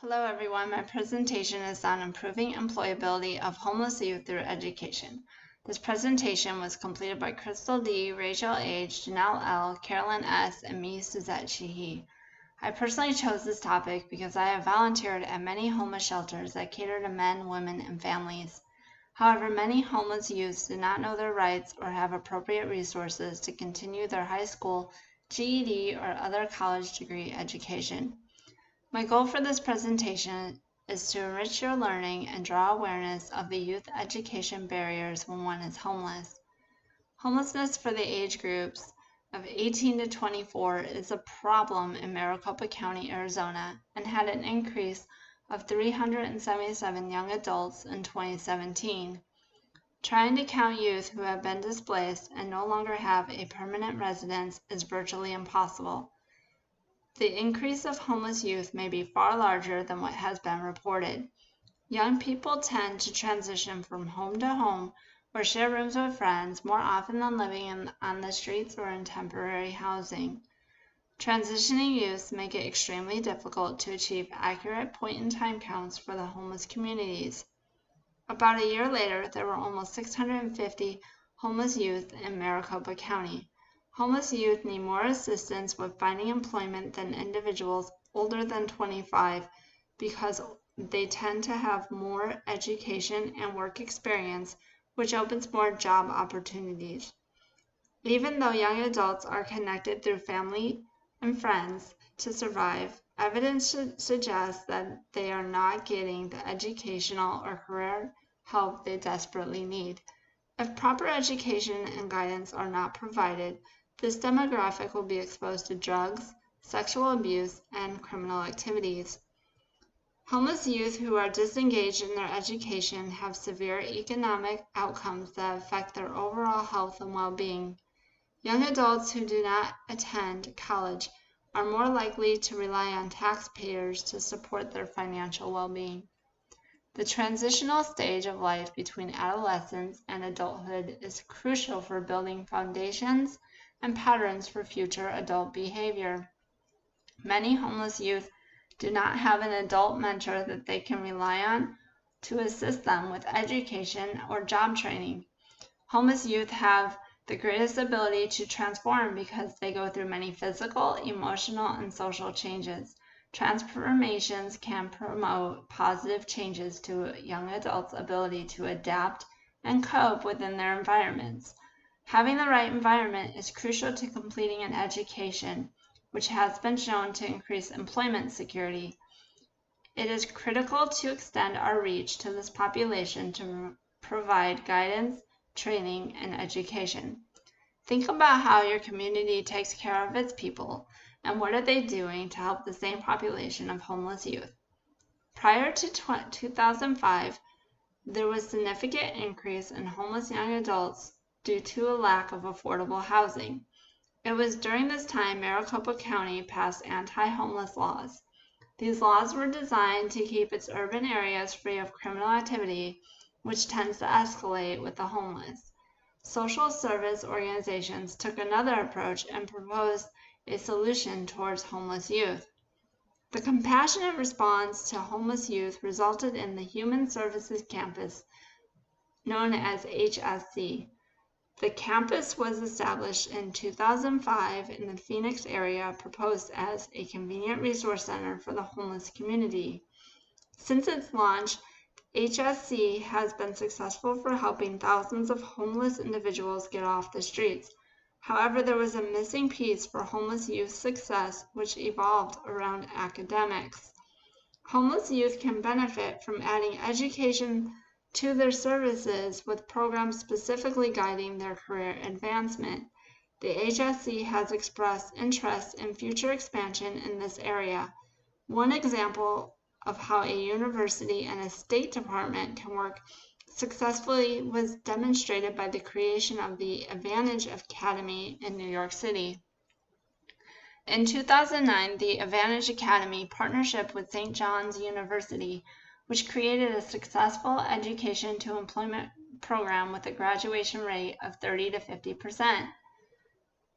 Hello everyone, my presentation is on improving employability of homeless youth through education. This presentation was completed by Crystal D., Rachel H., Janelle L., Carolyn S., and me, Suzette Sheehy. I personally chose this topic because I have volunteered at many homeless shelters that cater to men, women, and families. However, many homeless youths do not know their rights or have appropriate resources to continue their high school, GED, or other college degree education. My goal for this presentation is to enrich your learning and draw awareness of the youth education barriers when one is homeless. Homelessness for the age groups of 18 to 24 is a problem in Maricopa County, Arizona, and had an increase of 377 young adults in 2017. Trying to count youth who have been displaced and no longer have a permanent residence is virtually impossible. The increase of homeless youth may be far larger than what has been reported. Young people tend to transition from home to home or share rooms with friends more often than living on the streets or in temporary housing. Transitioning youths make it extremely difficult to achieve accurate point-in-time counts for the homeless communities. About a year later, there were almost 650 homeless youth in Maricopa County. Homeless youth need more assistance with finding employment than individuals older than 25 because they tend to have more education and work experience, which opens more job opportunities. Even though young adults are connected through family and friends to survive, evidence suggests that they are not getting the educational or career help they desperately need. If proper education and guidance are not provided, this demographic will be exposed to drugs, sexual abuse, and criminal activities. Homeless youth who are disengaged in their education have severe economic outcomes that affect their overall health and well-being. Young adults who do not attend college are more likely to rely on taxpayers to support their financial well-being. The transitional stage of life between adolescence and adulthood is crucial for building foundations and patterns for future adult behavior. Many homeless youth do not have an adult mentor that they can rely on to assist them with education or job training. Homeless youth have the greatest ability to transform because they go through many physical, emotional, and social changes. Transformations can promote positive changes to young adults' ability to adapt and cope within their environments. Having the right environment is crucial to completing an education, which has been shown to increase employment security. It is critical to extend our reach to this population to provide guidance, training, and education. Think about how your community takes care of its people and what are they doing to help the same population of homeless youth. Prior to 2005, there was a significant increase in homeless young adults due to a lack of affordable housing. It was during this time Maricopa County passed anti-homeless laws. These laws were designed to keep its urban areas free of criminal activity, which tends to escalate with the homeless. Social service organizations took another approach and proposed a solution towards homeless youth. The compassionate response to homeless youth resulted in the Human Services Campus, known as HSC. The campus was established in 2005 in the Phoenix area, proposed as a convenient resource center for the homeless community. Since its launch, HSC has been successful for helping thousands of homeless individuals get off the streets. However, there was a missing piece for homeless youth success, which evolved around academics. Homeless youth can benefit from adding education to their services with programs specifically guiding their career advancement. The HSC has expressed interest in future expansion in this area. One example of how a university and a state department can work successfully was demonstrated by the creation of the Advantage Academy in New York City. In 2009, the Advantage Academy partnership with St. John's University, which created a successful education to employment program with a graduation rate of 30 to 50%.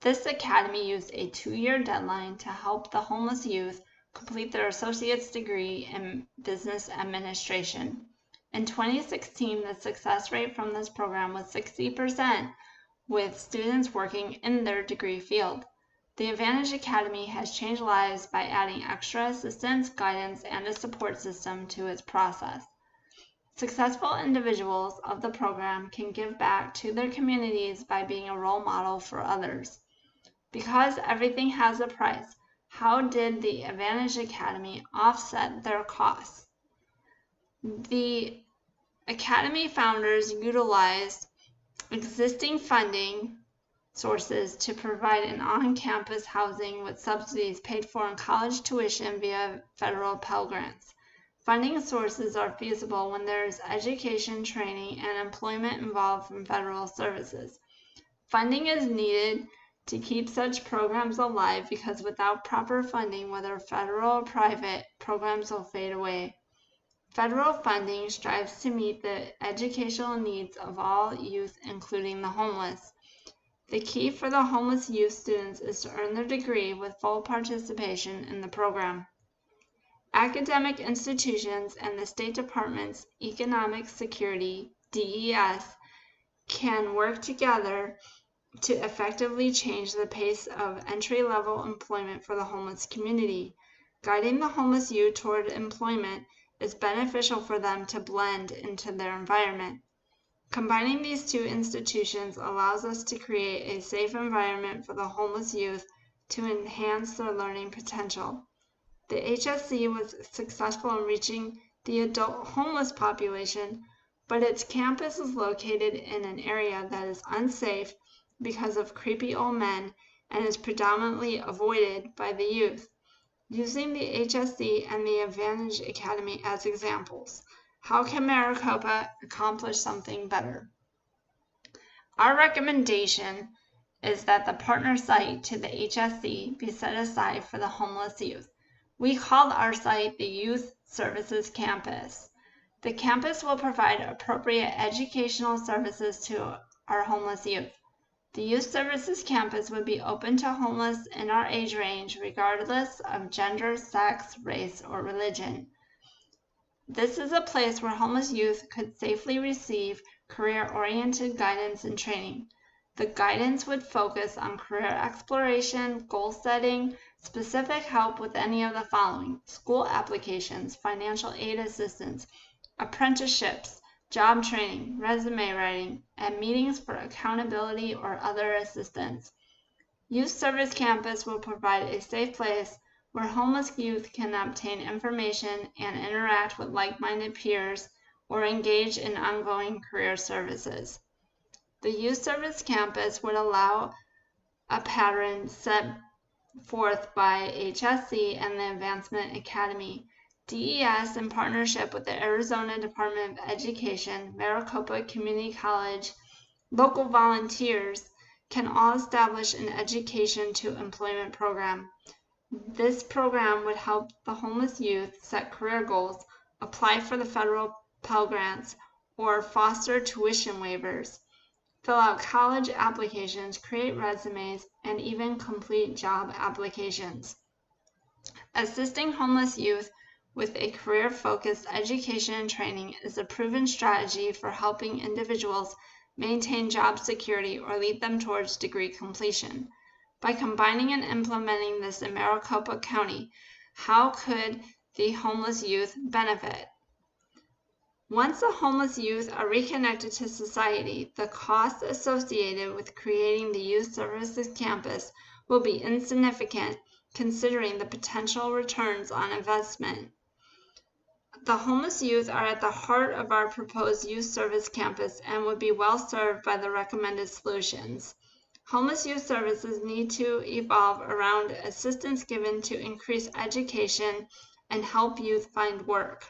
This academy used a 2-year deadline to help the homeless youth complete their associate's degree in business administration. In 2016, the success rate from this program was 60%, with students working in their degree field. The Advantage Academy has changed lives by adding extra assistance, guidance, and a support system to its process. Successful individuals of the program can give back to their communities by being a role model for others. Because everything has a price, how did the Advantage Academy offset their costs? The Academy founders utilized existing funding sources to provide an on-campus housing with subsidies paid for in college tuition via federal Pell Grants. Funding sources are feasible when there is education, training, and employment involved from federal services. Funding is needed to keep such programs alive because without proper funding, whether federal or private, programs will fade away. Federal funding strives to meet the educational needs of all youth, including the homeless. The key for the homeless youth students is to earn their degree with full participation in the program. Academic institutions and the State Department's Economic Security, DES, can work together to effectively change the pace of entry-level employment for the homeless community. Guiding the homeless youth toward employment is beneficial for them to blend into their environment. Combining these two institutions allows us to create a safe environment for the homeless youth to enhance their learning potential. The HSC was successful in reaching the adult homeless population, but its campus is located in an area that is unsafe because of creepy old men and is predominantly avoided by the youth. Using the HSC and the Advantage Academy as examples, how can Maricopa accomplish something better? Our recommendation is that the partner site to the HSC be set aside for the homeless youth. We called our site the Youth Services Campus. The campus will provide appropriate educational services to our homeless youth. The Youth Services Campus would be open to homeless in our age range, regardless of gender, sex, race, or religion. This is a place where homeless youth could safely receive career-oriented guidance and training. The guidance would focus on career exploration, goal setting, specific help with any of the following: school applications, financial aid assistance, apprenticeships, job training, resume writing, and meetings for accountability or other assistance. Youth Service Campus will provide a safe place where homeless youth can obtain information and interact with like-minded peers or engage in ongoing career services. The Youth Service Campus would allow a pattern set forth by HSC and the Advancement Academy. DES, in partnership with the Arizona Department of Education, Maricopa Community College, local volunteers, can all establish an education to employment program. This program would help the homeless youth set career goals, apply for the federal Pell Grants, or foster tuition waivers, fill out college applications, create resumes, and even complete job applications. Assisting homeless youth with a career-focused education and training is a proven strategy for helping individuals maintain job security or lead them towards degree completion. By combining and implementing this in Maricopa County, how could the homeless youth benefit? Once the homeless youth are reconnected to society, the costs associated with creating the Youth Services Campus will be insignificant considering the potential returns on investment. The homeless youth are at the heart of our proposed Youth Service Campus and would be well served by the recommended solutions. Homeless youth services need to evolve around assistance given to increase education and help youth find work.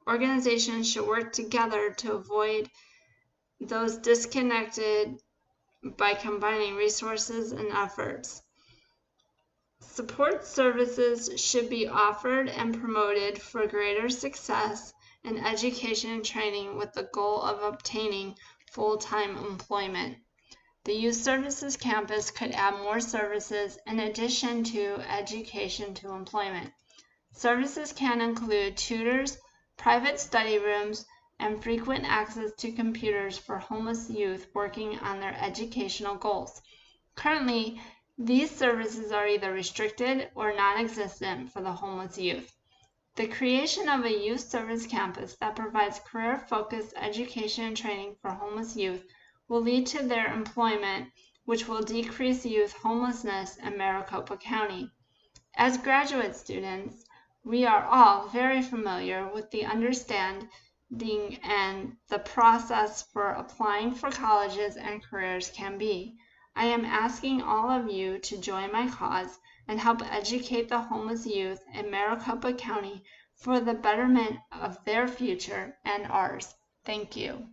Organizations should work together to avoid those disconnected by combining resources and efforts. Support services should be offered and promoted for greater success in education and training with the goal of obtaining full-time employment. The Youth Services Campus could add more services in addition to education to employment. Services can include tutors, private study rooms, and frequent access to computers for homeless youth working on their educational goals. Currently, these services are either restricted or non-existent for the homeless youth. The creation of a youth service campus that provides career-focused education and training for homeless youth will lead to their employment, which will decrease youth homelessness in Maricopa County. As graduate students, we are all very familiar with the understanding and the process for applying for colleges and careers can be. I am asking all of you to join my cause and help educate the homeless youth in Maricopa County for the betterment of their future and ours. Thank you.